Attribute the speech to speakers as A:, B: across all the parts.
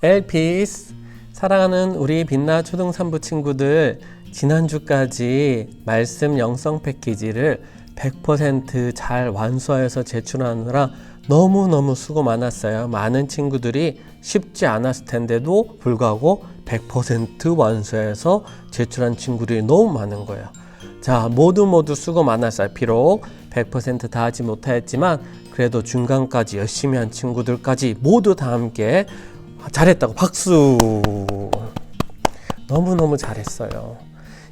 A: 엘피스, 사랑하는 우리 빛나 초등산부 친구들, 지난주까지 말씀 영성 패키지를 100% 잘 완수하여서 제출하느라 너무너무 수고 많았어요. 많은 친구들이 쉽지 않았을 텐데도 불구하고 100% 완수해서 제출한 친구들이 너무 많은 거예요. 자, 모두 수고 많았어요. 비록 100% 다 하지 못하였지만 그래도 중간까지 열심히 한 친구들까지 모두 다 함께 잘했다고 박수! 너무너무 잘했어요.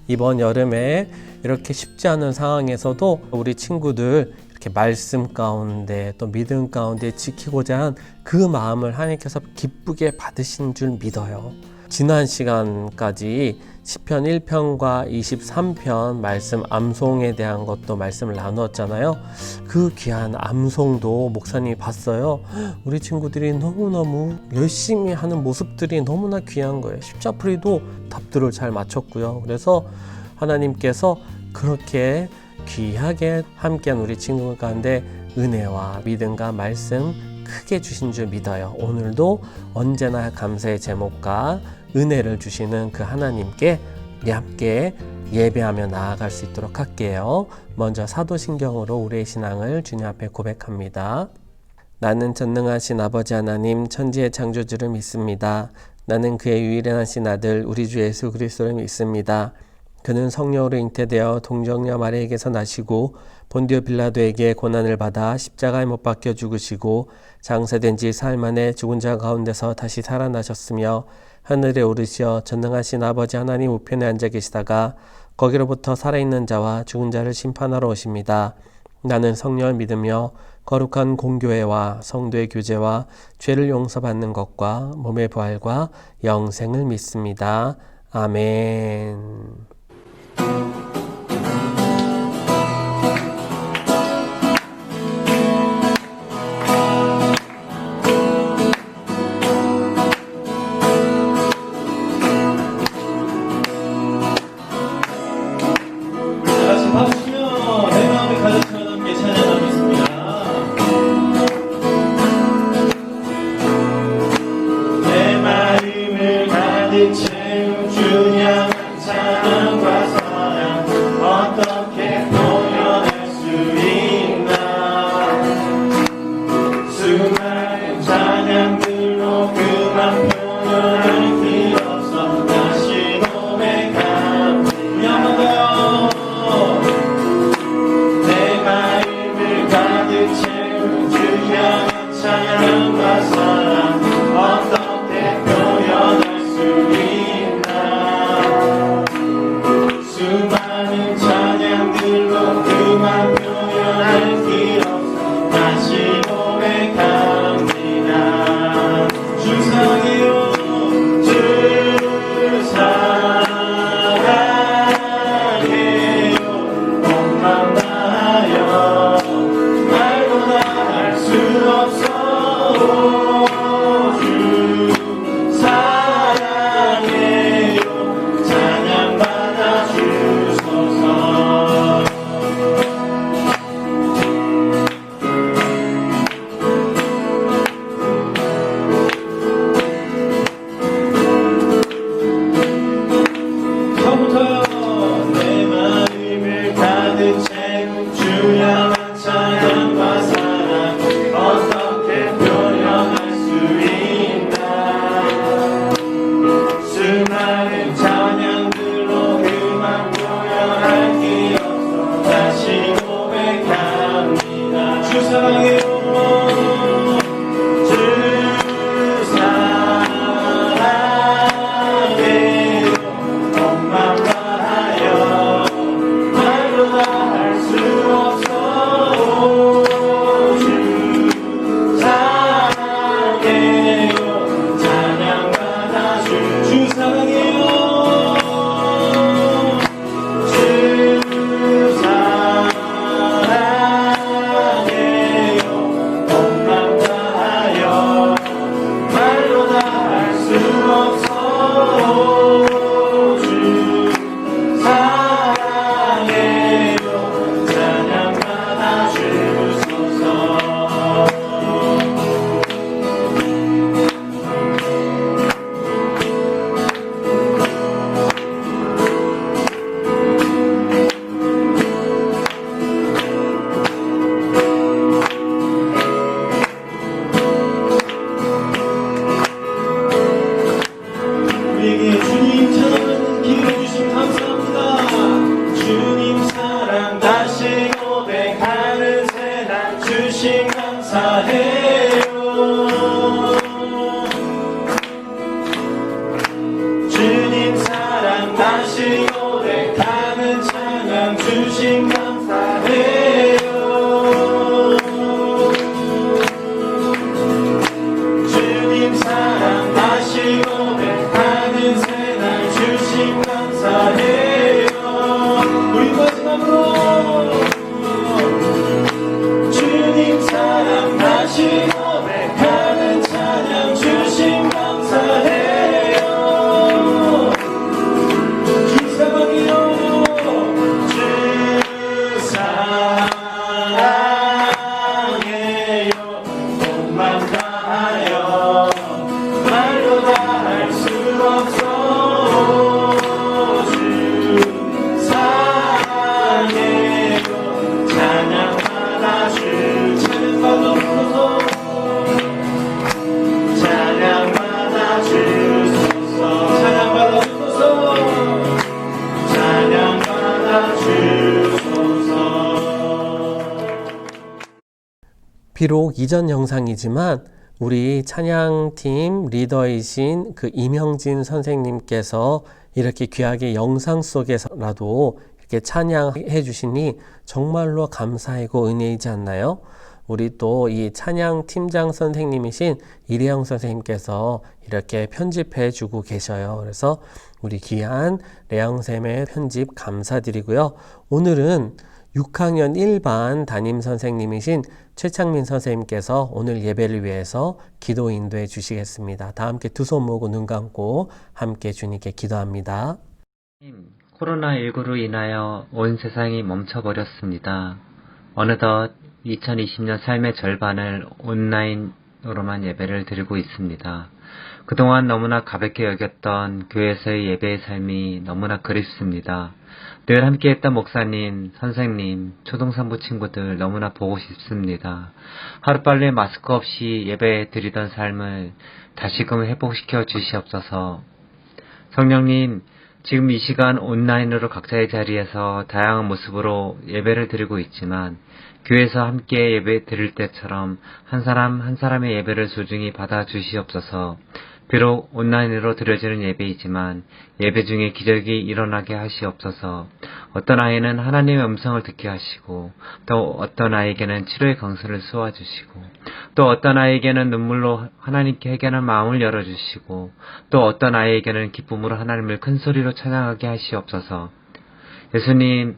A: 이번 여름에 이렇게 쉽지 않은 상황에서도 우리 친구들 이렇게 말씀 가운데 또 믿음 가운데 지키고자 한 그 마음을 하나님께서 기쁘게 받으신 줄 믿어요. 지난 시간까지 시편 1편과 23편 말씀 암송에 대한 것도 말씀을 나누었잖아요. 그 귀한 암송도 목사님이 봤어요. 우리 친구들이 너무너무 열심히 하는 모습들이 너무나 귀한 거예요. 십자풀이도 답들을 잘 맞췄고요. 그래서 하나님께서 그렇게 귀하게 함께한 우리 친구 가운데 은혜와 믿음과 말씀 크게 주신 줄 믿어요. 오늘도 언제나 감사의 제목과 은혜를 주시는 그 하나님께 우리 함께 예배하며 나아갈 수 있도록 할게요. 먼저 사도신경으로 우리의 신앙을 주님 앞에 고백합니다. 나는 전능하신 아버지 하나님 천지의 창조주를 믿습니다. 나는 그의 유일하신 아들 우리 주 예수 그리스도를 믿습니다. 그는 성령으로 잉태되어 동정녀 마리아에게서 나시고 본디오 빌라도에게 고난을 받아 십자가에 못 박혀 죽으시고 장사된 지 사흘 만에 죽은 자 가운데서 다시 살아나셨으며 하늘에 오르시어 전능하신 아버지 하나님 우편에 앉아 계시다가 거기로부터 살아있는 자와 죽은 자를 심판하러 오십니다. 나는 성령을 믿으며 거룩한 공교회와 성도의 교제와 죄를 용서받는 것과 몸의 부활과 영생을 믿습니다. 아멘.
B: 내 마음을 가득 채운 주님 찬양
A: 비록 이전 영상이지만 우리 찬양팀 리더이신 그 임형진 선생님께서 이렇게 귀하게 영상 속에서라도 이렇게 찬양해 주시니 정말로 감사하고 은혜이지 않나요? 우리 또 이 찬양 팀장 선생님이신 이래영 선생님께서 이렇게 편집해 주고 계셔요. 그래서 우리 귀한 레영쌤의 편집 감사드리고요. 오늘은 6학년 1반 담임 선생님이신 최창민 선생님께서 오늘 예배를 위해서 기도 인도해 주시겠습니다. 다 함께 두 손 모으고 눈 감고 함께 주님께 기도합니다.
B: 코로나19로 인하여 온 세상이 멈춰버렸습니다. 어느덧 2020년 삶의 절반을 온라인으로만 예배를 드리고 있습니다. 그동안 너무나 가볍게 여겼던 교회에서의 예배의 삶이 너무나 그립습니다. 늘 함께했던 목사님, 선생님, 초등산부 친구들 너무나 보고 싶습니다. 하루빨리 마스크 없이 예배 드리던 삶을 다시금 회복시켜 주시옵소서. 성령님, 지금 이 시간 온라인으로 각자의 자리에서 다양한 모습으로 예배를 드리고 있지만 교회에서 함께 예배 드릴 때처럼 한 사람 한 사람의 예배를 소중히 받아 주시옵소서. 비록 온라인으로 드려지는 예배이지만 예배 중에 기적이 일어나게 하시옵소서. 어떤 아이는 하나님의 음성을 듣게 하시고 또 어떤 아이에게는 치료의 강수를 쏘아주시고 또 어떤 아이에게는 눈물로 하나님께 회개하는 마음을 열어주시고 또 어떤 아이에게는 기쁨으로 하나님을 큰 소리로 찬양하게 하시옵소서. 예수님,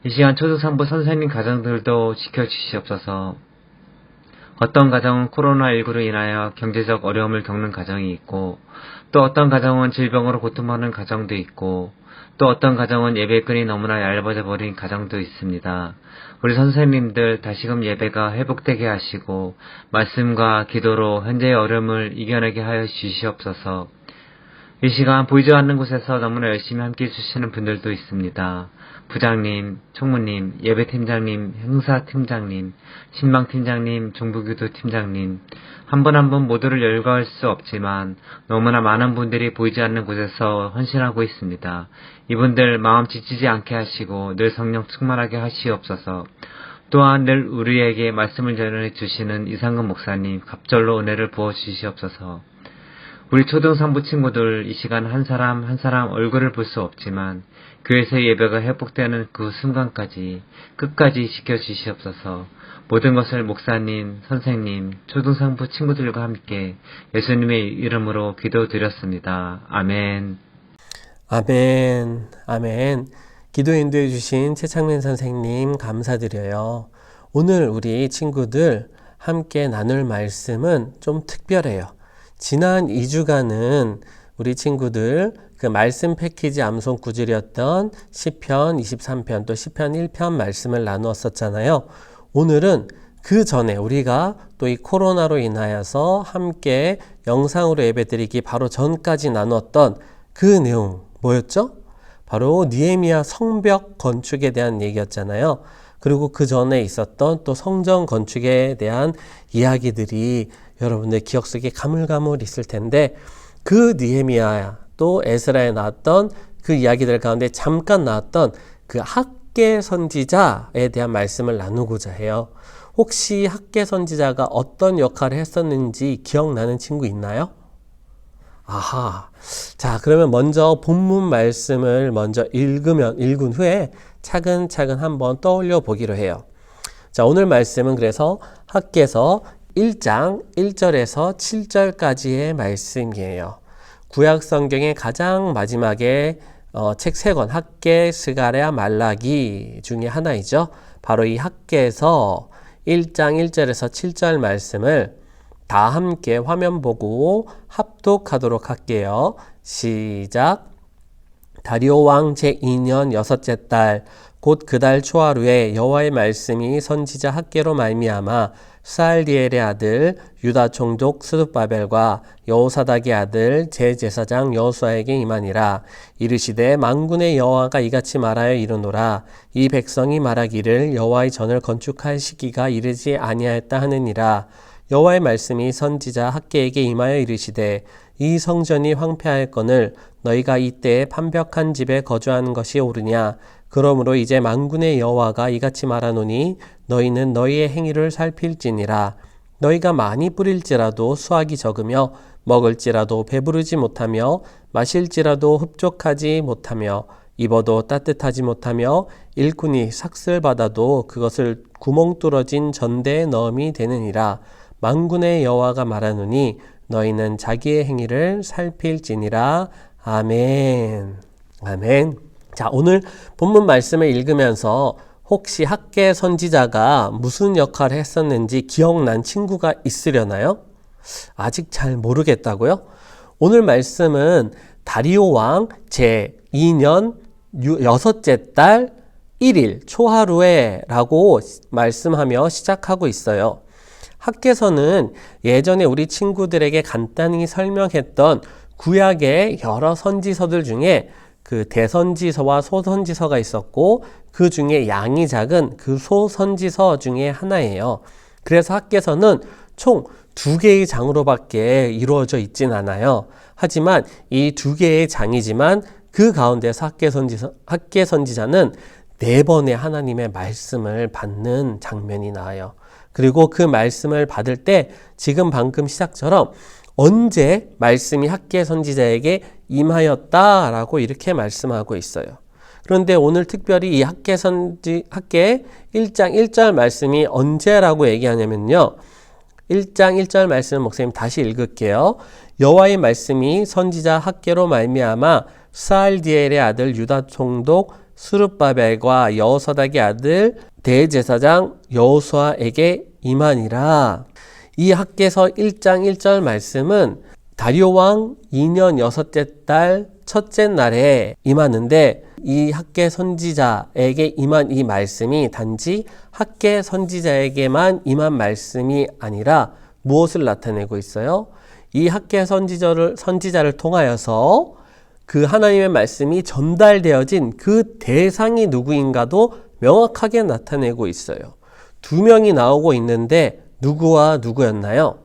B: 이 시간 초등산부 선생님 가정들도 지켜주시옵소서. 어떤 가정은 코로나19로 인하여 경제적 어려움을 겪는 가정이 있고 또 어떤 가정은 질병으로 고통하는 가정도 있고 또 어떤 가정은 예배끈이 너무나 얇아져 버린 가정도 있습니다. 우리 선생님들 다시금 예배가 회복되게 하시고 말씀과 기도로 현재의 어려움을 이겨내게 하여 주시옵소서. 이 시간 보이지 않는 곳에서 너무나 열심히 함께 해주시는 분들도 있습니다. 부장님, 총무님, 예배팀장님, 행사팀장님, 신방팀장님, 중부기도 팀장님, 한 분 한 분 모두를 열거할 수 없지만 너무나 많은 분들이 보이지 않는 곳에서 헌신하고 있습니다. 이분들 마음 지치지 않게 하시고 늘 성령 충만하게 하시옵소서. 또한 늘 우리에게 말씀을 전해 주시는 이상근 목사님 갑절로 은혜를 부어 주시옵소서. 우리 초등산부 친구들 이 시간 한 사람 한 사람 얼굴을 볼 수 없지만 교회에서 예배가 회복되는 그 순간까지 끝까지 지켜주시옵소서. 모든 것을 목사님, 선생님, 초등산부 친구들과 함께 예수님의 이름으로 기도드렸습니다. 아멘.
A: 아멘, 아멘. 기도 인도해 주신 최창민 선생님 감사드려요. 오늘 우리 친구들 함께 나눌 말씀은 좀 특별해요. 지난 2주간은 우리 친구들 그 말씀 패키지 암송 구절이었던 시편 23편 또 시편 1편 말씀을 나누었었잖아요. 오늘은 그 전에 우리가 또 이 코로나로 인하여서 함께 영상으로 예배드리기 바로 전까지 나눴던 그 내용 뭐였죠? 바로 느헤미야 성벽 건축에 대한 얘기였잖아요. 그리고 그 전에 있었던 또 성전 건축에 대한 이야기들이 여러분들 기억 속에 가물가물 있을 텐데 그 느헤미야 또 에스라에 나왔던 그 이야기들 가운데 잠깐 나왔던 그 학개 선지자에 대한 말씀을 나누고자 해요. 혹시 학개 선지자가 어떤 역할을 했었는지 기억나는 친구 있나요? 아하. 자, 그러면 먼저 본문 말씀을 먼저 읽은 후에 차근차근 한번 떠올려 보기로 해요. 자, 오늘 말씀은 그래서 학개서 1장 1절에서 7절까지의 말씀이에요. 구약 성경의 가장 마지막에 책 3권 학개, 스가랴, 말라기 중에 하나이죠. 바로 이 학개서 1장 1절에서 7절 말씀을 다 함께 화면 보고 합독하도록 할게요. 시작. 다리오 왕 제2년 6째 달 곧 그달 초하루에 여호와의 말씀이 선지자 학개로 말미암아 스알디엘의 아들 유다 총독 스룹바벨과 여호사닥의 아들 제제사장 여호수아에게 임하니라. 이르시되 만군의 여호와가 이같이 말하여 이르노라. 이 백성이 말하기를 여호와의 전을 건축할 시기가 이르지 아니하였다 하느니라. 여호와의 말씀이 선지자 학개에게 임하여 이르시되 이 성전이 황폐하였거늘 너희가 이때에 판벽한 집에 거주하는 것이 옳으냐. 그러므로 이제 만군의 여호와가 이같이 말하노니 너희는 너희의 행위를 살필지니라. 너희가 많이 뿌릴지라도 수확이 적으며 먹을지라도 배부르지 못하며 마실지라도 흡족하지 못하며 입어도 따뜻하지 못하며 일꾼이 삭슬 받아도 그것을 구멍 뚫어진 전대에 넣음이 되느니라. 만군의 여호와가 말하노니 너희는 자기의 행위를 살필지니라. 아멘. 아멘. 자, 오늘 본문 말씀을 읽으면서 혹시 학개 선지자가 무슨 역할을 했었는지 기억난 친구가 있으려나요? 아직 잘 모르겠다고요? 오늘 말씀은 다리오 왕 제2년 여섯째 달 1일 초하루에 라고 말씀하며 시작하고 있어요. 학개서는 예전에 우리 친구들에게 간단히 설명했던 구약의 여러 선지서들 중에 그 대선지서와 소선지서가 있었고 그 중에 양이 작은 그 소선지서 중에 하나예요. 그래서 학개서는 총 2개의 장으로밖에 이루어져 있진 않아요. 하지만 이 2개의 장이지만 그 가운데서 학개 선지자는 4번의 하나님의 말씀을 받는 장면이 나와요. 그리고 그 말씀을 받을 때 지금 방금 시작처럼 언제 말씀이 학개 선지자에게 임하였다라고 이렇게 말씀하고 있어요. 그런데 오늘 특별히 이 학개 1장 1절 말씀이 언제라고 얘기하냐면요. 1장 1절 말씀 목사님 다시 읽을게요. 여호와의 말씀이 선지자 학개로 말미암아 스알디엘의 아들 유다 총독 스룹바벨과 여호사닥의 아들 대제사장 여호수아에게 임하니라. 이 학개서 1장 1절 말씀은 다리오 왕 2년 여섯째 달 첫째 날에 임하는데 이 학개 선지자에게 임한 이 말씀이 단지 학개 선지자에게만 임한 말씀이 아니라 무엇을 나타내고 있어요? 이 학개 선지자를 통하여서 그 하나님의 말씀이 전달되어진 그 대상이 누구인가도 명확하게 나타내고 있어요. 2명이 나오고 있는데 누구와 누구였나요?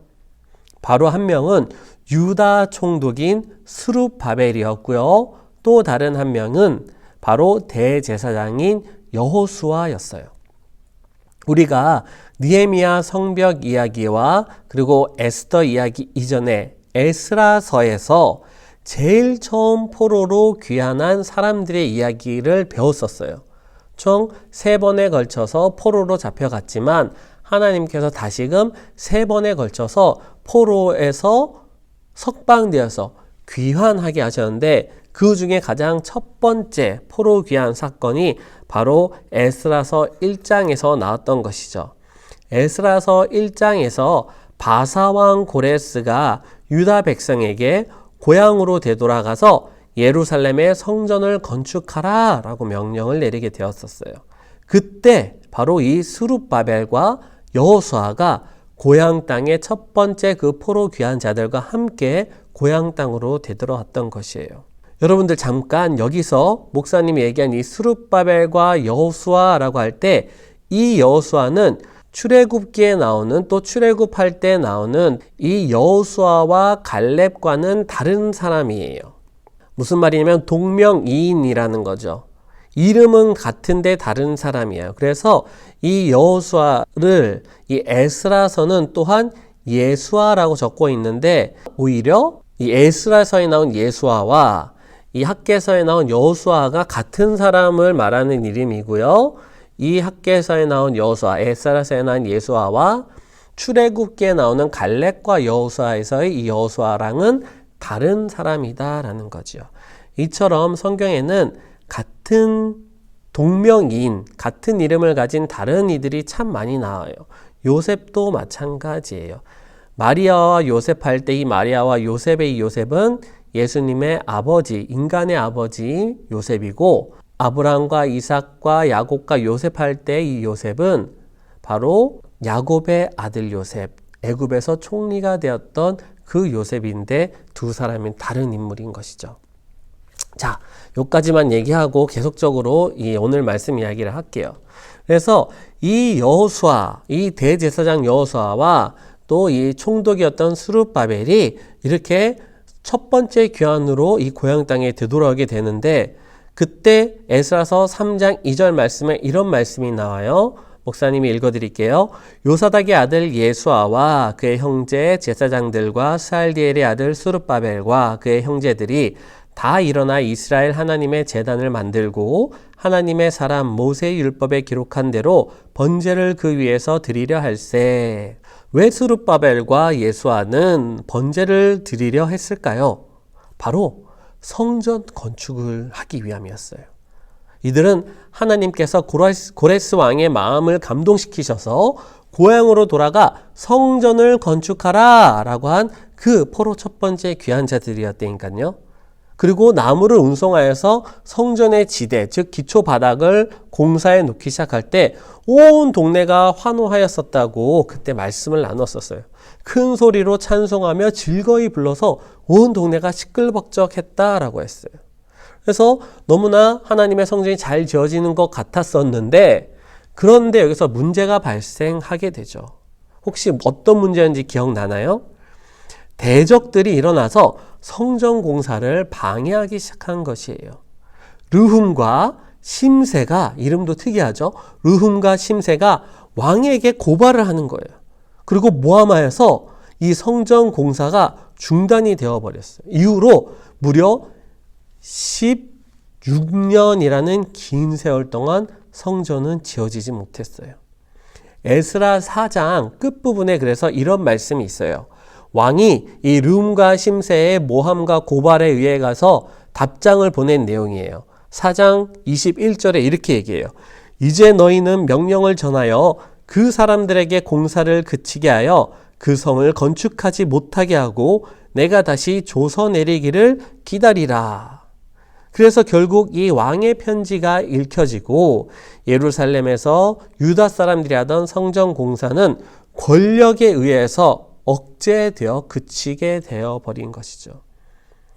A: 바로 한 명은 유다 총독인 스룹바벨이었고요. 또 다른 한 명은 바로 대제사장인 여호수아였어요. 우리가 느헤미야 성벽 이야기와 그리고 에스더 이야기 이전에 에스라서에서 제일 처음 포로로 귀환한 사람들의 이야기를 배웠었어요. 총 3번에 걸쳐서 포로로 잡혀갔지만 하나님께서 다시금 3번에 걸쳐서 포로에서 석방되어서 귀환하게 하셨는데 그 중에 가장 첫 번째 포로 귀환 사건이 바로 에스라서 1장에서 나왔던 것이죠. 에스라서 1장에서 바사왕 고레스가 유다 백성에게 고향으로 되돌아가서 예루살렘의 성전을 건축하라 라고 명령을 내리게 되었었어요. 그때 바로 이 스룹바벨과 여호수아가 고향 땅의 첫 번째 그 포로 귀환자들과 함께 고향 땅으로 되돌아왔던 것이에요. 여러분들 잠깐 여기서 목사님이 얘기한 이 스룹바벨과 여호수아라고 할 때 이 여호수아는 출애굽기에 나오는 또 출애굽할 때 나오는 이 여호수아와 갈렙과는 다른 사람이에요. 무슨 말이냐면 동명이인이라는 거죠. 이름은 같은데 다른 사람이에요. 그래서 이 여호수아를 이 에스라서는 또한 예수아라고 적고 있는데 오히려 이 에스라서에 나온 예수아와 이 학개서에 나온 여호수아가 같은 사람을 말하는 이름이고요. 이 학개서에 나온 여호수아, 에스라서에 나온 예수아와 출애굽기에 나오는 갈렙과 여호수아에서의 이 여호수아랑은 다른 사람이다라는 거죠. 이처럼 성경에는 같은 동명이인, 같은 이름을 가진 다른 이들이 참 많이 나와요. 요셉도 마찬가지예요. 마리아와 요셉 할 때 이 마리아와 요셉의 이 요셉은 예수님의 아버지, 인간의 아버지 요셉이고 아브라함과 이삭과 야곱과 요셉 할 때 이 요셉은 바로 야곱의 아들 요셉, 애굽에서 총리가 되었던 그 요셉인데 두 사람은 다른 인물인 것이죠. 자, 여기까지만 얘기하고 계속적으로 이 오늘 말씀 이야기를 할게요. 그래서 이 여호수아, 이 대제사장 여호수아와 또 이 총독이었던 스룹바벨이 이렇게 첫 번째 귀환으로 이 고향 땅에 되돌아오게 되는데 그때 에스라서 3장 2절 말씀에 이런 말씀이 나와요. 목사님이 읽어드릴게요. 요사닥의 아들 예수아와 그의 형제 제사장들과 스알디엘의 아들 스룹바벨과 그의 형제들이 다 일어나 이스라엘 하나님의 제단을 만들고 하나님의 사람 모세의 율법에 기록한 대로 번제를 그 위에서 드리려 할세. 왜 스룹바벨과 예수아는 번제를 드리려 했을까요? 바로 성전 건축을 하기 위함이었어요. 이들은 하나님께서 고레스 왕의 마음을 감동시키셔서 고향으로 돌아가 성전을 건축하라 라고 한 그 포로 첫 번째 귀환자들이었다니까요. 그리고 나무를 운송하여서 성전의 지대, 즉 기초 바닥을 공사해 놓기 시작할 때 온 동네가 환호하였었다고 그때 말씀을 나눴었어요. 큰 소리로 찬송하며 즐거이 불러서 온 동네가 시끌벅적했다라고 했어요. 그래서 너무나 하나님의 성전이 잘 지어지는 것 같았었는데 그런데 여기서 문제가 발생하게 되죠. 혹시 어떤 문제인지 기억나나요? 대적들이 일어나서 성전 공사를 방해하기 시작한 것이에요. 르훔과 심세가, 이름도 특이하죠. 르훔과 심세가 왕에게 고발을 하는 거예요. 그리고 모함하여서 이 성전 공사가 중단이 되어버렸어요. 이후로 무려 16년이라는 긴 세월 동안 성전은 지어지지 못했어요. 에스라 4장 끝부분에 그래서 이런 말씀이 있어요. 왕이 이 르훔과 심세의 모함과 고발에 의해 가서 답장을 보낸 내용이에요. 4장 21절에 이렇게 얘기해요. 이제 너희는 명령을 전하여 그 사람들에게 공사를 그치게 하여 그 성을 건축하지 못하게 하고 내가 다시 조서 내리기를 기다리라. 그래서 결국 이 왕의 편지가 읽혀지고 예루살렘에서 유다 사람들이 하던 성전 공사는 권력에 의해서 억제되어 그치게 되어 버린 것이죠.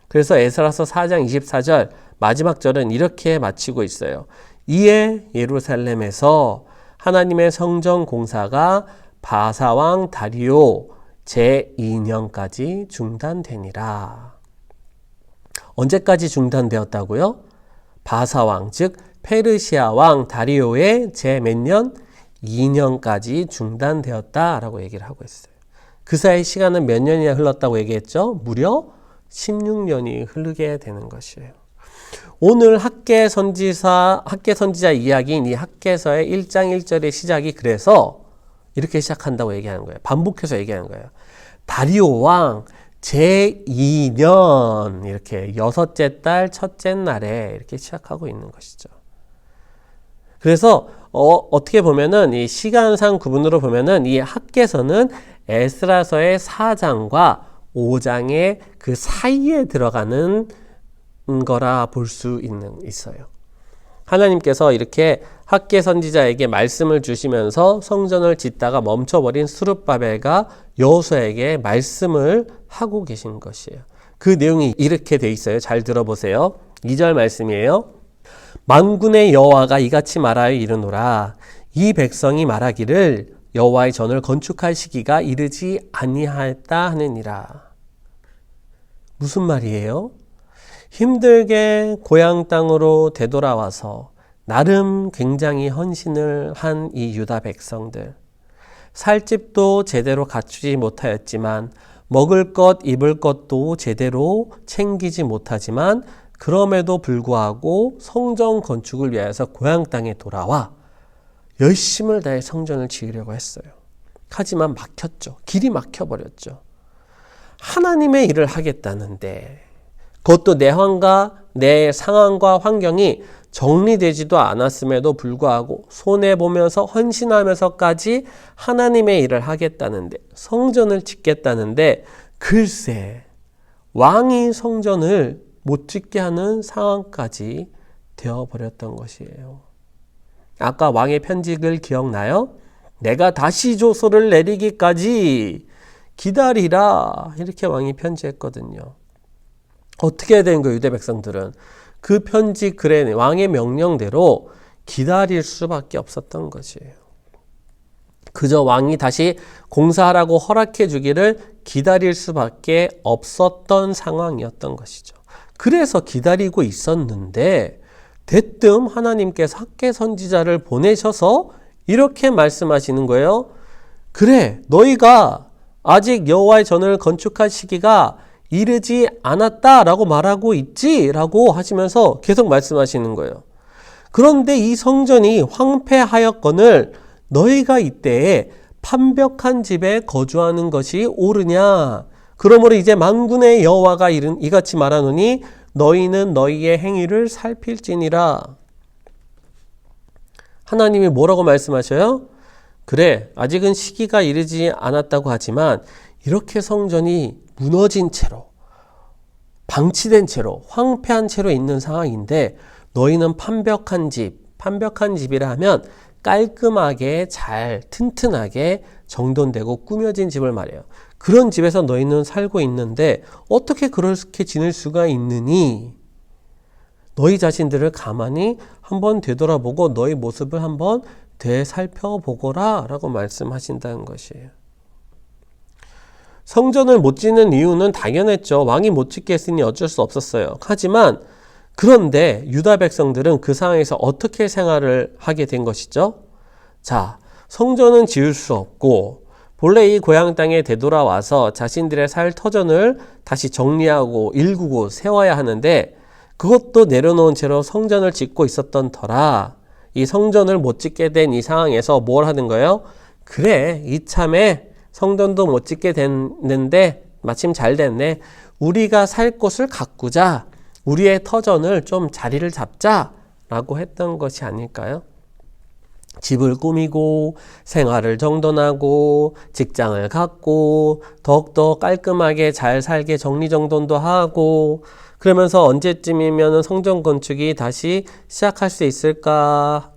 A: 그래서 에스라서 4장 24절 마지막 절은 이렇게 마치고 있어요. 이에 예루살렘에서 하나님의 성전 공사가 바사왕 다리오 제2년까지 중단되니라. 언제까지 중단되었다고요? 바사왕, 즉 페르시아 왕 다리오의 제 몇 년? 2년까지 중단되었다라고 얘기를 하고 있어요. 그 사이 시간은 몇 년이나 흘렀다고 얘기했죠? 무려 16년이 흐르게 되는 것이에요. 오늘 학개 선지자 이야기인 이 학개서의 1장 1절의 시작이 그래서 이렇게 시작한다고 얘기하는 거예요. 반복해서 얘기하는 거예요. 다리오 왕 제2년 이렇게 여섯째 달 첫째 날에 이렇게 시작하고 있는 것이죠. 그래서 어떻게 보면은 이 시간상 구분으로 보면은 이 학개서는 에스라서의 4장과 5장의 그 사이에 들어가는 거라 볼 수 있어요. 하나님께서 이렇게 학개 선지자에게 말씀을 주시면서 성전을 짓다가 멈춰버린 스룹바벨과 여호수아에게 말씀을 하고 계신 것이에요. 그 내용이 이렇게 돼 있어요. 잘 들어보세요. 2절 말씀이에요. 만군의 여호와가 이같이 말하여 이르노라. 이 백성이 말하기를 여호와의 전을 건축할 시기가 이르지 아니하였다 하느니라. 무슨 말이에요? 힘들게 고향 땅으로 되돌아와서 나름 굉장히 헌신을 한 이 유다 백성들. 살 집도 제대로 갖추지 못하였지만 먹을 것, 입을 것도 제대로 챙기지 못하지만 그럼에도 불구하고 성전 건축을 위해서 고향 땅에 돌아와 열심을 다해 성전을 지으려고 했어요. 하지만 막혔죠. 길이 막혀버렸죠. 하나님의 일을 하겠다는데 그것도 내 상황과 환경이 정리되지도 않았음에도 불구하고 손해보면서 헌신하면서까지 하나님의 일을 하겠다는데 성전을 짓겠다는데 글쎄 왕이 성전을 못 짓게 하는 상황까지 되어버렸던 것이에요. 아까 왕의 편직을 기억나요? 내가 다시 조서를 내리기까지 기다리라. 이렇게 왕이 편지했거든요. 어떻게 해야 되는 거예요, 유대 백성들은? 그 편지 글에 왕의 명령대로 기다릴 수밖에 없었던 것이에요. 그저 왕이 다시 공사하라고 허락해 주기를 기다릴 수밖에 없었던 상황이었던 것이죠. 그래서 기다리고 있었는데 대뜸 하나님께서 학개 선지자를 보내셔서 이렇게 말씀하시는 거예요. 그래, 너희가 아직 여호와의 전을 건축할 시기가 이르지 않았다라고 말하고 있지? 라고 하시면서 계속 말씀하시는 거예요. 그런데 이 성전이 황폐하였거늘 너희가 이때에 판벽한 집에 거주하는 것이 옳으냐? 그러므로 이제 만군의 여호와가 이같이 말하노니 너희는 너희의 행위를 살필지니라. 하나님이 뭐라고 말씀하셔요? 그래, 아직은 시기가 이르지 않았다고 하지만 이렇게 성전이 무너진 채로, 방치된 채로, 황폐한 채로 있는 상황인데 너희는 판벽한 집이라 하면 깔끔하게 잘 튼튼하게 정돈되고 꾸며진 집을 말해요. 그런 집에서 너희는 살고 있는데 어떻게 그렇게 지낼 수가 있느니? 너희 자신들을 가만히 한번 되돌아보고 너희 모습을 한번 되살펴보거라 라고 말씀하신다는 것이에요. 성전을 못 짓는 이유는 당연했죠. 왕이 못 짓게 했으니 어쩔 수 없었어요. 하지만 그런데 유다 백성들은 그 상황에서 어떻게 생활을 하게 된 것이죠? 자, 성전은 지을 수 없고 본래 이 고향 땅에 되돌아와서 자신들의 살 터전을 다시 정리하고 일구고 세워야 하는데 그것도 내려놓은 채로 성전을 짓고 있었던 터라 이 성전을 못 짓게 된 이 상황에서 뭘 하는 거예요? 그래, 이참에 성전도 못 짓게 됐는데 마침 잘 됐네. 우리가 살 곳을 가꾸자. 우리의 터전을 좀 자리를 잡자라고 했던 것이 아닐까요? 집을 꾸미고 생활을 정돈하고 직장을 갖고 더욱더 깔끔하게 잘 살게 정리정돈도 하고 그러면서 언제쯤이면 성전 건축이 다시 시작할 수 있을까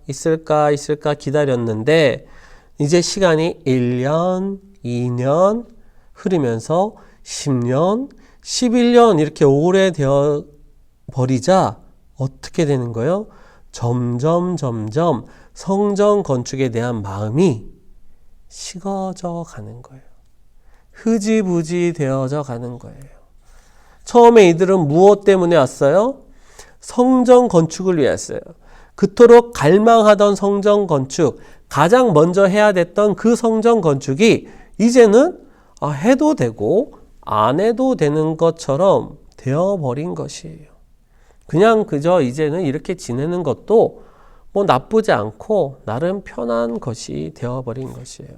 A: 기다렸는데 이제 시간이 1년, 2년 흐르면서 10년, 11년 이렇게 오래되어 버리자 어떻게 되는 거예요? 점점 성전 건축에 대한 마음이 식어져 가는 거예요. 흐지부지 되어져 가는 거예요. 처음에 이들은 무엇 때문에 왔어요? 성전 건축을 위해 왔어요. 그토록 갈망하던 성전 건축, 가장 먼저 해야 됐던 그 성전 건축이 이제는 해도 되고 안 해도 되는 것처럼 되어버린 것이에요. 그냥 그저 이제는 이렇게 지내는 것도 뭐 나쁘지 않고 나름 편한 것이 되어버린 것이에요.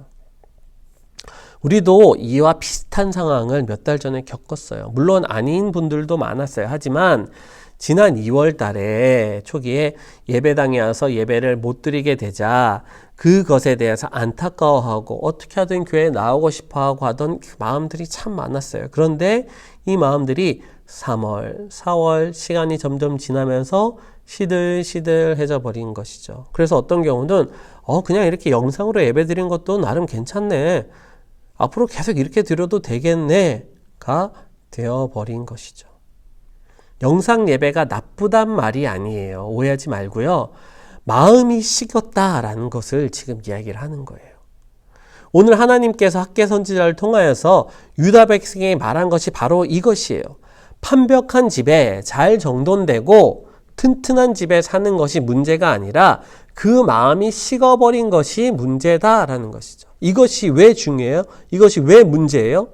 A: 우리도 이와 비슷한 상황을 몇 달 전에 겪었어요. 물론 아닌 분들도 많았어요. 하지만 지난 2월 달에 초기에 예배당에 와서 예배를 못 드리게 되자 그것에 대해서 안타까워하고 어떻게 하든 교회에 나오고 싶어하고 하던 마음들이 참 많았어요. 그런데 이 마음들이 3월, 4월 시간이 점점 지나면서 시들시들해져 버린 것이죠. 그래서 어떤 경우는 그냥 이렇게 영상으로 예배 드린 것도 나름 괜찮네. 앞으로 계속 이렇게 드려도 되겠네가 되어버린 것이죠. 영상 예배가 나쁘단 말이 아니에요. 오해하지 말고요. 마음이 식었다라는 것을 지금 이야기를 하는 거예요. 오늘 하나님께서 학개 선지자를 통하여서 유다 백성에게 말한 것이 바로 이것이에요. 판벽한 집에 잘 정돈되고 튼튼한 집에 사는 것이 문제가 아니라 그 마음이 식어버린 것이 문제다라는 것이죠. 이것이 왜 중요해요? 이것이 왜 문제예요?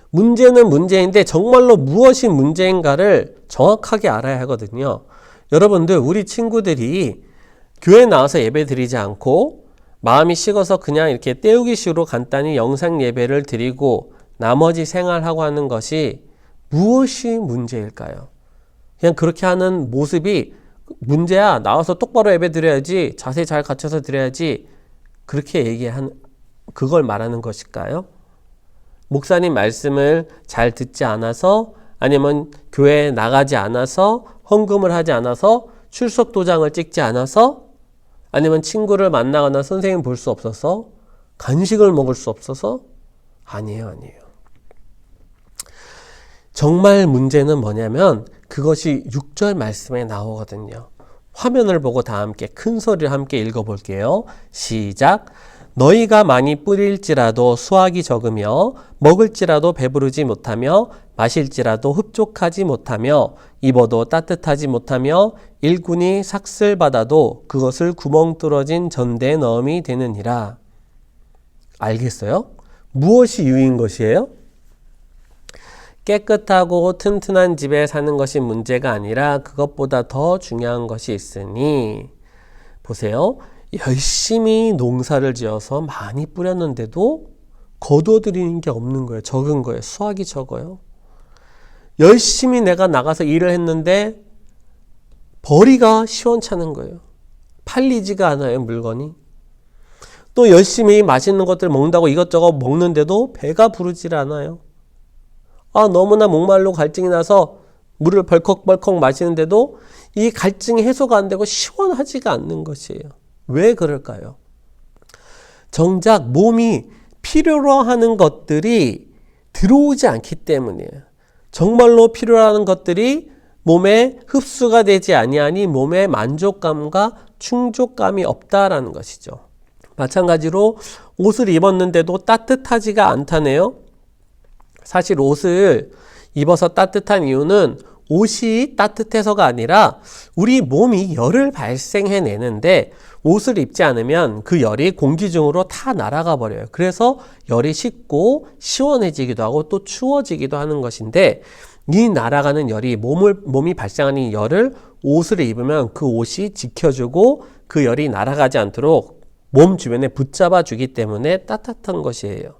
A: 문제는 문제인데 정말로 무엇이 문제인가를 정확하게 알아야 하거든요. 여러분들, 우리 친구들이 교회 나와서 예배 드리지 않고 마음이 식어서 그냥 이렇게 때우기식으로 간단히 영상 예배를 드리고 나머지 생활하고 하는 것이 무엇이 문제일까요? 그냥 그렇게 하는 모습이 문제야. 나와서 똑바로 예배 드려야지. 자세 잘 갖춰서 드려야지. 그렇게 그걸 말하는 것일까요? 목사님 말씀을 잘 듣지 않아서 아니면 교회에 나가지 않아서 헌금을 하지 않아서, 출석 도장을 찍지 않아서, 아니면 친구를 만나거나 선생님 볼 수 없어서, 간식을 먹을 수 없어서? 아니에요. 정말 문제는 뭐냐면 그것이 6절 말씀에 나오거든요. 화면을 보고 다 함께 큰 소리로 함께 읽어볼게요. 시작. 너희가 많이 뿌릴지라도 수확이 적으며 먹을지라도 배부르지 못하며 마실지라도 흡족하지 못하며 입어도 따뜻하지 못하며 일꾼이 삭슬 받아도 그것을 구멍 뚫어진 전대에 넣음이 되느니라. 알겠어요? 무엇이 유인 것이에요? 깨끗하고 튼튼한 집에 사는 것이 문제가 아니라 그것보다 더 중요한 것이 있으니, 보세요. 열심히 농사를 지어서 많이 뿌렸는데도 거둬들이는 게 없는 거예요. 적은 거예요. 수확이 적어요. 열심히 내가 나가서 일을 했는데 벌이가 시원찮은 거예요. 팔리지가 않아요, 물건이. 또 열심히 맛있는 것들 먹는다고 이것저것 먹는데도 배가 부르질 않아요. 너무나 목말로 갈증이 나서 물을 벌컥벌컥 마시는데도 이 갈증이 해소가 안 되고 시원하지가 않는 것이에요. 왜 그럴까요? 정작 몸이 필요로 하는 것들이 들어오지 않기 때문이에요. 정말로 필요로 것들이 몸에 흡수가 되지 아니하니 몸에 만족감과 충족감이 없다라는 것이죠. 마찬가지로 옷을 입었는데도 따뜻하지가 않다네요. 사실 옷을 입어서 따뜻한 이유는 옷이 따뜻해서가 아니라 우리 몸이 열을 발생해내는데 옷을 입지 않으면 그 열이 공기 중으로 다 날아가 버려요. 그래서 열이 식고 시원해지기도 하고 또 추워지기도 하는 것인데, 이 날아가는 열이 몸이 발생하는 열을 옷을 입으면 그 옷이 지켜주고 그 열이 날아가지 않도록 몸 주변에 붙잡아 주기 때문에 따뜻한 것이에요.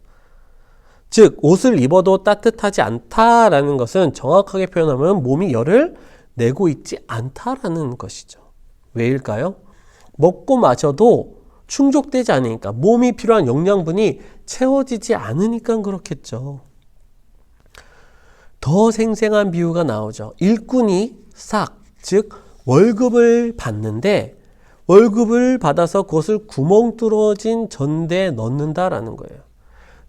A: 즉 옷을 입어도 따뜻하지 않다라는 것은 정확하게 표현하면 몸이 열을 내고 있지 않다라는 것이죠. 왜일까요? 먹고 마셔도 충족되지 않으니까, 몸이 필요한 영양분이 채워지지 않으니까 그렇겠죠. 더 생생한 비유가 나오죠. 일꾼이 즉 월급을 받는데 월급을 받아서 그것을 구멍 뚫어진 전대에 넣는다라는 거예요.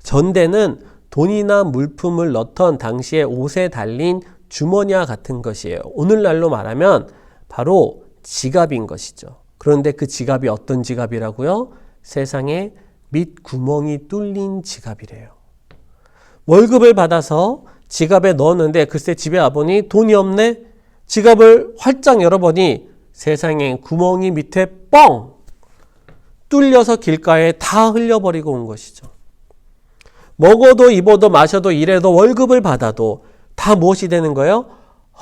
A: 전대는 돈이나 물품을 넣던 당시에 옷에 달린 주머니와 같은 것이에요. 오늘날로 말하면 바로 지갑인 것이죠. 그런데 그 지갑이 어떤 지갑이라고요? 세상에 밑구멍이 뚫린 지갑이래요. 월급을 받아서 지갑에 넣었는데 글쎄 집에 와보니 돈이 없네? 지갑을 활짝 열어보니 세상에 구멍이 밑에 뻥 뚫려서 길가에 다 흘려버리고 온 것이죠. 먹어도 입어도 마셔도 일해도 월급을 받아도 다 무엇이 되는 거예요?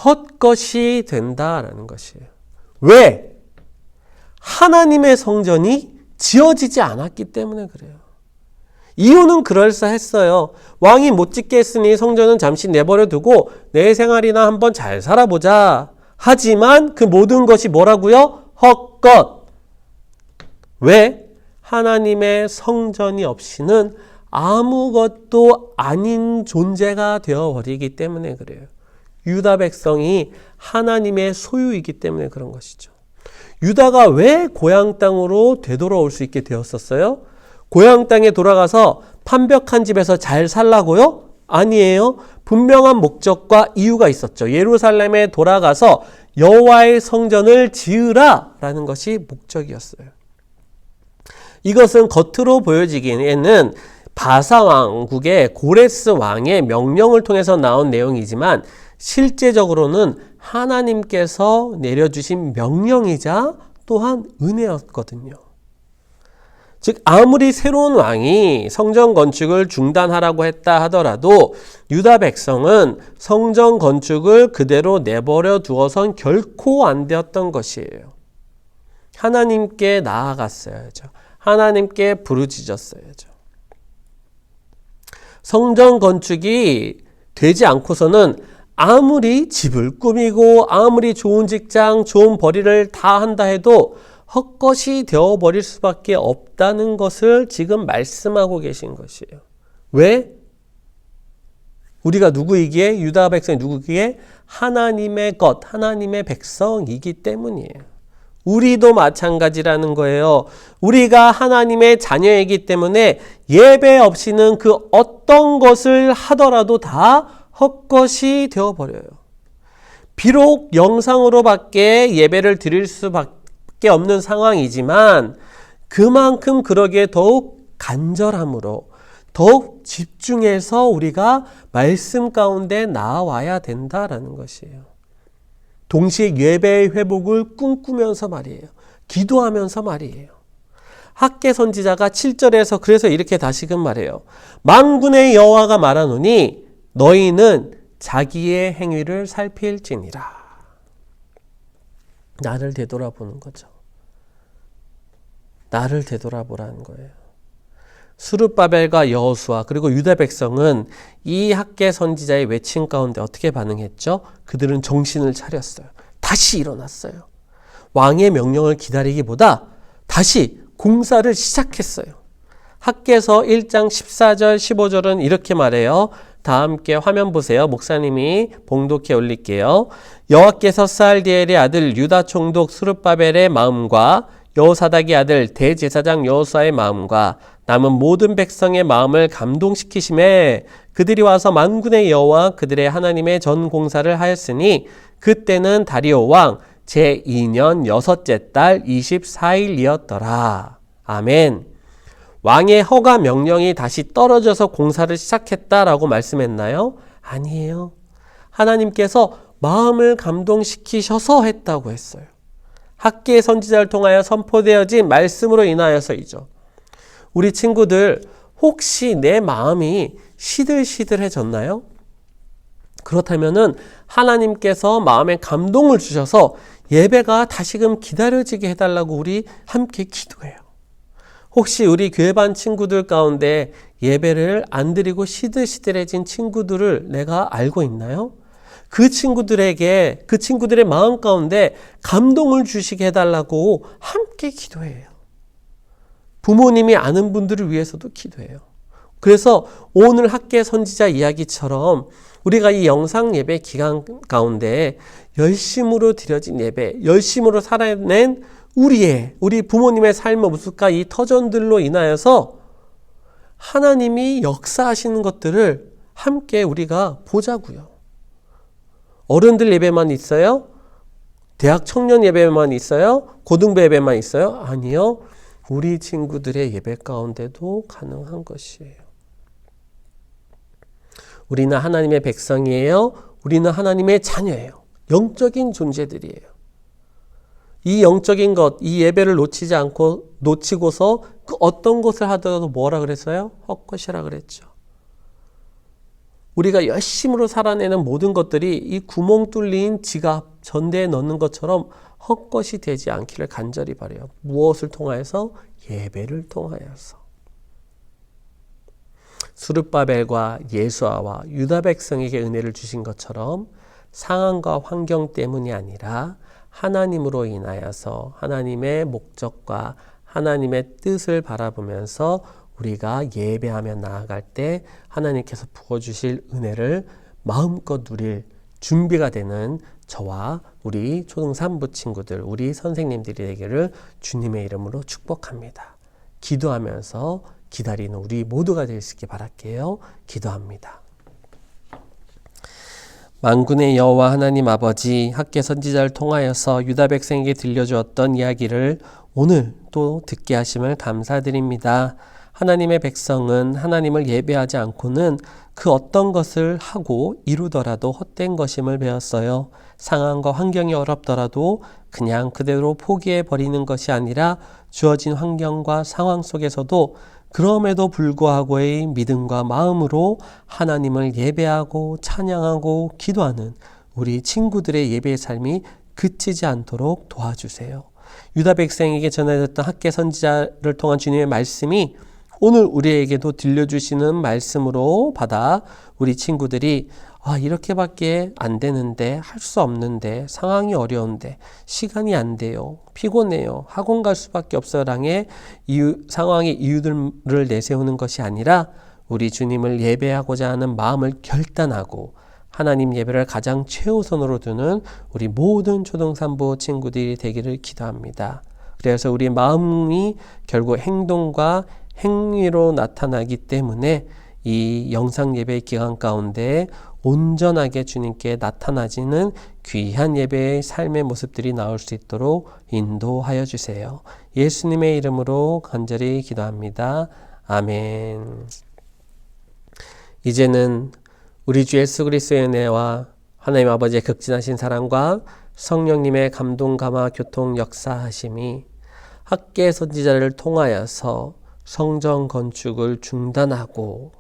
A: 헛것이 된다라는 것이에요. 왜? 하나님의 성전이 지어지지 않았기 때문에 그래요. 이유는 그럴싸했어요. 왕이 못 짓게 했으니 성전은 잠시 내버려 두고 내 생활이나 한번 잘 살아보자. 하지만 그 모든 것이 뭐라고요? 헛것. 왜? 하나님의 성전이 없이는 아무것도 아닌 존재가 되어버리기 때문에 그래요. 유다 백성이 하나님의 소유이기 때문에 그런 것이죠. 유다가 왜 고향 땅으로 되돌아올 수 있게 되었었어요? 고향 땅에 돌아가서 판벽한 집에서 잘 살라고요? 아니에요. 분명한 목적과 이유가 있었죠. 예루살렘에 돌아가서 여호와의 성전을 지으라라는 것이 목적이었어요. 이것은 겉으로 보여지기에는 바사 왕국의 고레스 왕의 명령을 통해서 나온 내용이지만 실제적으로는 하나님께서 내려주신 명령이자 또한 은혜였거든요. 즉 아무리 새로운 왕이 성전 건축을 중단하라고 했다 하더라도 유다 백성은 성전 건축을 그대로 내버려 두어선 결코 안 되었던 것이에요. 하나님께 나아갔어야죠. 하나님께 부르짖었어야죠. 성전 건축이 되지 않고서는 아무리 집을 꾸미고 아무리 좋은 직장, 좋은 벌이를 다 한다 해도 헛것이 되어버릴 수밖에 없다는 것을 지금 말씀하고 계신 것이에요. 왜? 우리가 누구이기에? 유다 백성이 누구이기에? 하나님의 것, 하나님의 백성이기 때문이에요. 우리도 마찬가지라는 거예요. 우리가 하나님의 자녀이기 때문에 예배 없이는 그 어떤 것을 하더라도 다 헛것이 되어버려요. 비록 영상으로밖에 예배를 드릴 수밖에 없는 상황이지만 그만큼 그러기에 더욱 간절함으로 더욱 집중해서 우리가 말씀 가운데 나와야 된다라는 것이에요. 동시에 예배의 회복을 꿈꾸면서 말이에요. 기도하면서 말이에요. 학개 선지자가 7절에서 그래서 이렇게 다시금 말해요. 만군의 여호와가 말하노니 너희는 자기의 행위를 살필지니라. 나를 되돌아보는 거죠. 나를 되돌아보라는 거예요. 스룹바벨과 여호수아 그리고 유다 백성은 이 학개 선지자의 외침 가운데 어떻게 반응했죠? 그들은 정신을 차렸어요. 다시 일어났어요. 왕의 명령을 기다리기보다 다시 공사를 시작했어요. 학개서 1장 14절 15절은 이렇게 말해요. 다 함께 화면 보세요. 목사님이 봉독해 올릴게요. 여호와께서 스알디엘의 아들 유다 총독 스룹바벨의 마음과 여호사닥의 아들 대제사장 여호수아의 마음과 남은 모든 백성의 마음을 감동시키심에 그들이 와서 만군의 여호와 그들의 하나님의 전 공사를 하였으니 그때는 다리오 왕 제2년 여섯째 달 24일이었더라. 아멘. 왕의 허가 명령이 다시 떨어져서 공사를 시작했다라고 말씀했나요? 아니에요. 하나님께서 마음을 감동시키셔서 했다고 했어요. 학개의 선지자를 통하여 선포되어진 말씀으로 인하여서이죠. 우리 친구들 혹시 내 마음이 시들시들해졌나요? 그렇다면은 하나님께서 마음에 감동을 주셔서 예배가 다시금 기다려지게 해달라고 우리 함께 기도해요. 혹시 우리 교회반 친구들 가운데 예배를 안 드리고 시들시들해진 친구들을 내가 알고 있나요? 그 친구들에게 그 친구들의 마음 가운데 감동을 주시게 해달라고 함께 기도해요. 부모님이 아는 분들을 위해서도 기도해요. 그래서 오늘 학개 선지자 이야기처럼 우리가 이 영상 예배 기간 가운데 열심으로 드려진 예배, 열심으로 살아낸 우리 부모님의 삶의 모습과 이 터전들로 인하여서 하나님이 역사하시는 것들을 함께 우리가 보자고요. 어른들 예배만 있어요? 대학 청년 예배만 있어요? 고등부 예배만 있어요? 아니요. 우리 친구들의 예배 가운데도 가능한 것이에요. 우리는 하나님의 백성이에요. 우리는 하나님의 자녀예요. 영적인 존재들이에요. 이 영적인 것, 이 예배를 놓치고서 그 어떤 것을 하더라도 뭐라 그랬어요? 헛것이라 그랬죠. 우리가 열심으로 살아내는 모든 것들이 이 구멍 뚫린 지갑, 전대에 넣는 것처럼 헛것이 되지 않기를 간절히 바라요. 무엇을 통하여서? 예배를 통하여서. 스룹바벨과 예수아와 유다 백성에게 은혜를 주신 것처럼 상황과 환경 때문이 아니라 하나님으로 인하여서 하나님의 목적과 하나님의 뜻을 바라보면서 우리가 예배하며 나아갈 때 하나님께서 부어주실 은혜를 마음껏 누릴 준비가 되는 저와 우리 초등3부 친구들, 우리 선생님들이 되기를 주님의 이름으로 축복합니다. 기도하면서 기다리는 우리 모두가 될 수 있게 바랄게요. 기도합니다. 만군의 여호와 하나님 아버지, 학개 선지자를 통하여서 유다 백성에게 들려주었던 이야기를 오늘 또 듣게 하심을 감사드립니다. 하나님의 백성은 하나님을 예배하지 않고는 그 어떤 것을 하고 이루더라도 헛된 것임을 배웠어요. 상황과 환경이 어렵더라도 그냥 그대로 포기해 버리는 것이 아니라 주어진 환경과 상황 속에서도 그럼에도 불구하고의 믿음과 마음으로 하나님을 예배하고 찬양하고 기도하는 우리 친구들의 예배의 삶이 그치지 않도록 도와주세요. 유다 백성에게 전해졌던 학개 선지자를 통한 주님의 말씀이 오늘 우리에게도 들려주시는 말씀으로 받아 우리 친구들이 이렇게밖에 안 되는데, 할 수 없는데, 상황이 어려운데, 시간이 안 돼요, 피곤해요, 학원 갈 수밖에 없어랑의 상황의 이유들을 내세우는 것이 아니라 우리 주님을 예배하고자 하는 마음을 결단하고 하나님 예배를 가장 최우선으로 두는 우리 모든 초등산부 친구들이 되기를 기도합니다. 그래서 우리 마음이 결국 행동과 행위로 나타나기 때문에 이 영상 예배 기간 가운데 온전하게 주님께 나타나지는 귀한 예배의 삶의 모습들이 나올 수 있도록 인도하여 주세요. 예수님의 이름으로 간절히 기도합니다. 아멘. 이제는 우리 주 예수 그리스도의 은혜와 하나님 아버지의 극진하신 사랑과 성령님의 감동 감화 교통 역사하심이 학계 선지자를 통하여서 성전 건축을 중단하고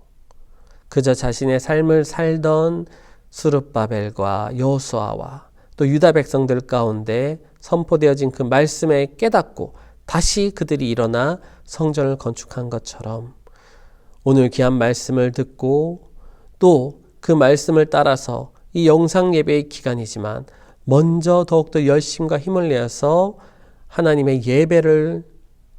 A: 그저 자신의 삶을 살던 스룹바벨과 여호수아와 또 유다 백성들 가운데 선포되어진 그 말씀에 깨닫고 다시 그들이 일어나 성전을 건축한 것처럼 오늘 귀한 말씀을 듣고 또 그 말씀을 따라서 이 영상 예배의 기간이지만 먼저 더욱더 열심과 힘을 내어서 하나님의 예배를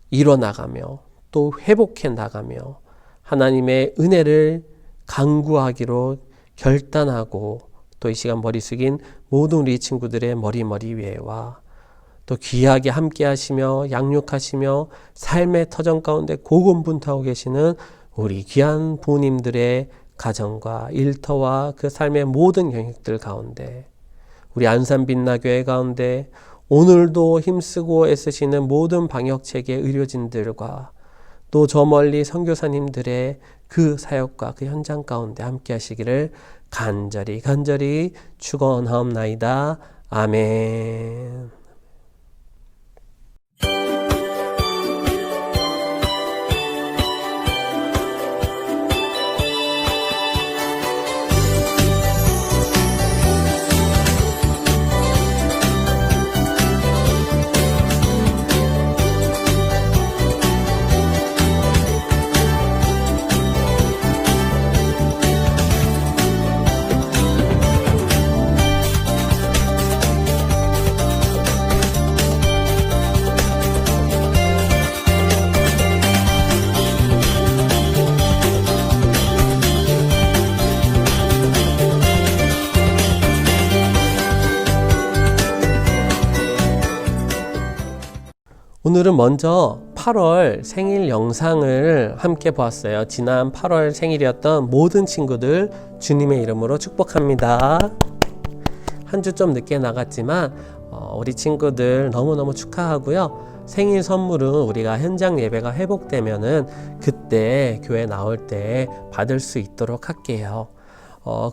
A: 이뤄나가며 또 회복해 나가며 하나님의 은혜를 강구하기로 결단하고 또 이 시간 머리 숙인 모든 우리 친구들의 머리 위에와 또 귀하게 함께 하시며 양육하시며 삶의 터전 가운데 고군분투하고 계시는 우리 귀한 부모님들의 가정과 일터와 그 삶의 모든 영역들 가운데 우리 안산빛나교회 가운데 오늘도 힘쓰고 애쓰시는 모든 방역체계 의료진들과 또 저 멀리 선교사님들의 그 사역과 그 현장 가운데 함께 하시기를 간절히 축원하옵나이다. 아멘. 오늘은 먼저 8월 생일 영상을 함께 보았어요. 지난 8월 생일이었던 모든 친구들 주님의 이름으로 축복합니다. 한 주 좀 늦게 나갔지만 우리 친구들 너무너무 축하하고요. 생일 선물은 우리가 현장 예배가 회복되면은 그때 교회 나올 때 받을 수 있도록 할게요.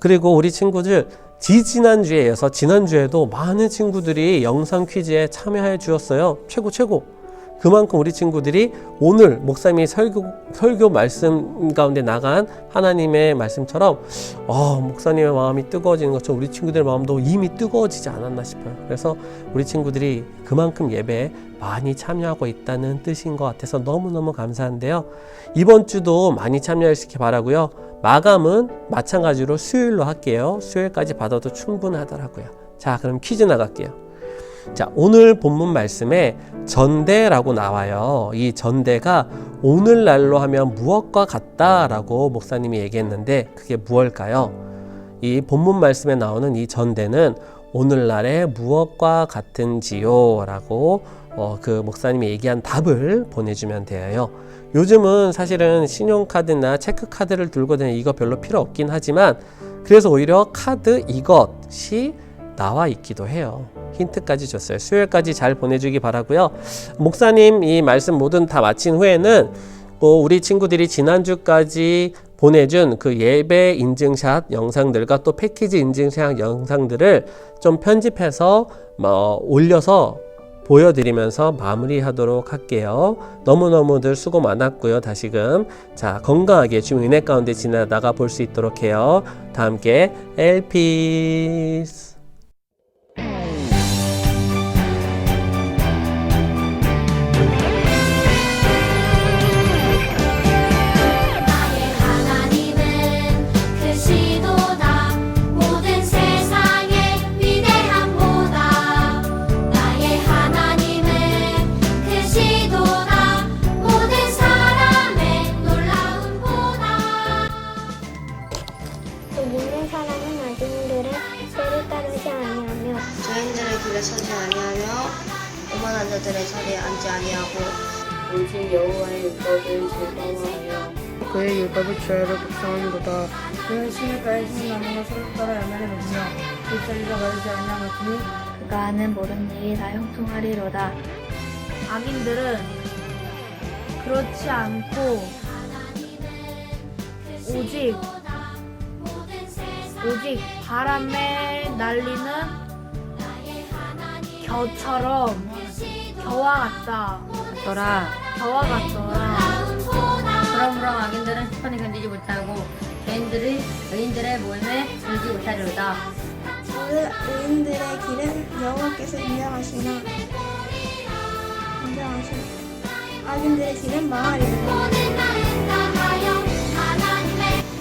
A: 그리고 우리 친구들 지난주에 이어서 지난주에도 많은 친구들이 영상 퀴즈에 참여해 주었어요. 최고. 그만큼 우리 친구들이 오늘 목사님이 설교 말씀 가운데 나간 하나님의 말씀처럼 목사님의 마음이 뜨거워지는 것처럼 우리 친구들의 마음도 이미 뜨거워지지 않았나 싶어요. 그래서 우리 친구들이 그만큼 예배에 많이 참여하고 있다는 뜻인 것 같아서 너무너무 감사한데요. 이번 주도 많이 참여하시기 바라고요. 마감은 마찬가지로 수요일로 할게요. 수요일까지 받아도 충분하더라고요. 자, 그럼 퀴즈 나갈게요. 자, 오늘 본문 말씀에 전대라고 나와요. 이 전대가 오늘날로 하면 무엇과 같다라고 목사님이 얘기했는데 그게 무엇일까요? 이 본문 말씀에 나오는 이 전대는 오늘날의 무엇과 같은지요? 라고 그 목사님이 얘기한 답을 보내주면 돼요. 요즘은 사실은 신용카드나 체크카드를 들고 다니는 이거 별로 필요 없긴 하지만 그래서 오히려 카드 이것이 나와 있기도 해요. 힌트까지 줬어요. 수요일까지 잘 보내주기 바라고요. 목사님 이 말씀 모든 다 마친 후에는 우리 친구들이 지난주까지 보내준 그 예배 인증샷 영상들과 또 패키지 인증샷 영상들을 좀 편집해서 올려서 보여드리면서 마무리하도록 할게요. 너무너무들 수고 많았고요. 다시금 자, 건강하게 주님 은혜 가운데 지나다가 볼 수 있도록 해요. 다 함께 엘피스.
C: 길에 서지 아니하며 오만한 자들의 자리에 앉지 아니하고
D: 오직 여호와의 율법을 즐거워하여
C: 그의 율법을 주야로 묵상하는도다.
D: 그는 시냇가에 심나무가 서로 따라 열매를 맺으며 일자리가 마르지 아니하였으니
E: 그가 하는 모든 일이 다 형통하리로다.
F: 악인들은 그렇지 않고 오직 바람에 날리는 겨처럼 겨와 같더라.
G: 그러므로 악인들은 심판을 견디지 못하고 의인들의 모임에 들지 못하리로다.
H: 의인들의 길은 여호와께서 인정하시나 악인들의 길은 망하리로다.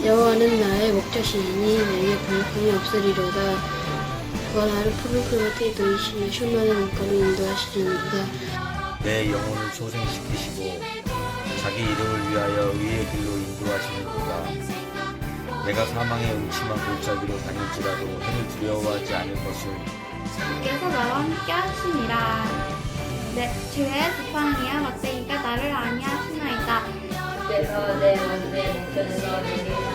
C: 여호와는 나의 목자시니 내게 불평이 없으리로다. 그가 나를 푸른 풀밭에 놓이시니 쉴만한 물가로 인도하시리로다.
I: 내 영혼을 소생시키시고 자기 이름을 위하여 의의 길로 인도하시는도다. 내가 사망의 음침한 골짜기로 다닐지라도 해를 두려워하지 않을 것을
E: 주께서 나와 함께 하시니라. 주의 지팡이와 막대기가 나를 안위하시나이다.
G: 주께서 내 원수의 목전에서 내게